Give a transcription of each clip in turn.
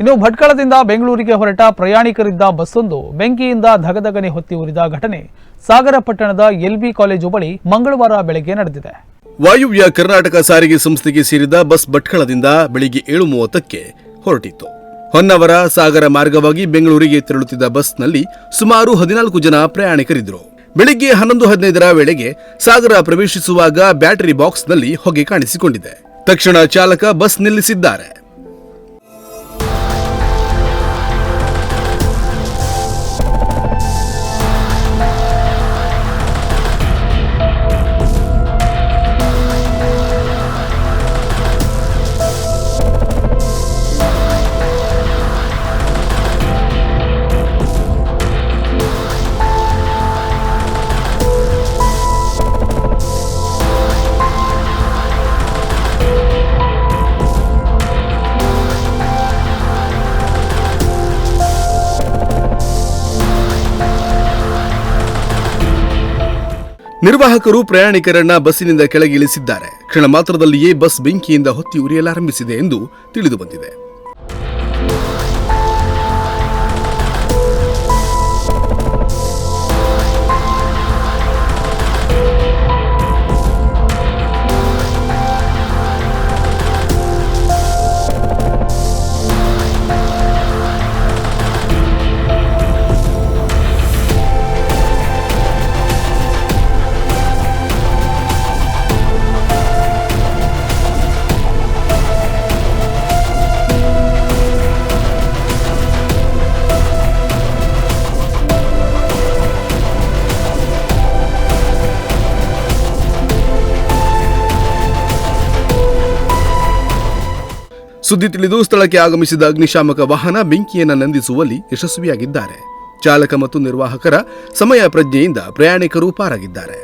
ಇನ್ನು ಭಟ್ಕಳದಿಂದ ಬೆಂಗಳೂರಿಗೆ ಹೊರಟ ಪ್ರಯಾಣಿಕರಿದ್ದ ಬಸ್ಸೊಂದು ಬೆಂಕಿಯಿಂದ ಧಗಧಗನೆ ಹೊತ್ತಿ ಉರಿದ ಘಟನೆ ಸಾಗರ ಪಟ್ಟಣದ ಎಲ್ಬಿ ಕಾಲೇಜು ಬಳಿ ಮಂಗಳವಾರ ಬೆಳಗ್ಗೆ ನಡೆದಿದೆ. ವಾಯುವ್ಯ ಕರ್ನಾಟಕ ಸಾರಿಗೆ ಸಂಸ್ಥೆಗೆ ಸೇರಿದ ಬಸ್ ಭಟ್ಕಳದಿಂದ ಬೆಳಿಗ್ಗೆ 7:30ಕ್ಕೆ ಹೊರಟಿತ್ತು. ಹೊನ್ನಾವರ ಸಾಗರ ಮಾರ್ಗವಾಗಿ ಬೆಂಗಳೂರಿಗೆ ತೆರಳುತ್ತಿದ್ದ ಬಸ್ನಲ್ಲಿ ಸುಮಾರು 14 ಜನ ಪ್ರಯಾಣಿಕರಿದ್ದರು. ಬೆಳಿಗ್ಗೆ 11:15ರ ವೇಳೆಗೆ ಸಾಗರ ಪ್ರವೇಶಿಸುವಾಗ ಬ್ಯಾಟರಿ ಬಾಕ್ಸ್ನಲ್ಲಿ ಹೊಗೆ ಕಾಣಿಸಿಕೊಂಡಿದೆ. ತಕ್ಷಣ ಚಾಲಕ ಬಸ್ ನಿಲ್ಲಿಸಿದ್ದಾರೆ. ನಿರ್ವಾಹಕರು ಪ್ರಯಾಣಿಕರನ್ನ ಬಸ್ಸಿನಿಂದ ಕೆಳಗೆ ಇಳಿಸಿದ್ದಾರೆ. ಕ್ಷಣ ಮಾತ್ರದಲ್ಲಿಯೇ ಬಸ್ ಬೆಂಕಿಯಿಂದ ಹೊತ್ತಿ ಉರಿಯಲಾರಂಭಿಸಿದೆ ಎಂದು ತಿಳಿದುಬಂದಿದೆ. ಸುದ್ದಿ ತಿಳಿದು ಸ್ಥಳಕ್ಕೆ ಆಗಮಿಸಿದ ಅಗ್ನಿಶಾಮಕ ವಾಹನ ಬೆಂಕಿಯನ್ನು ನಂದಿಸುವಲ್ಲಿ ಯಶಸ್ವಿಯಾಗಿದ್ದಾರೆ. ಚಾಲಕ ಮತ್ತು ನಿರ್ವಾಹಕರ ಸಮಯ ಪ್ರಜ್ಞೆಯಿಂದ ಪ್ರಯಾಣಿಕರು ಪಾರಾಗಿದ್ದಾರೆ.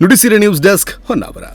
Nudisiri news desk Honnavar.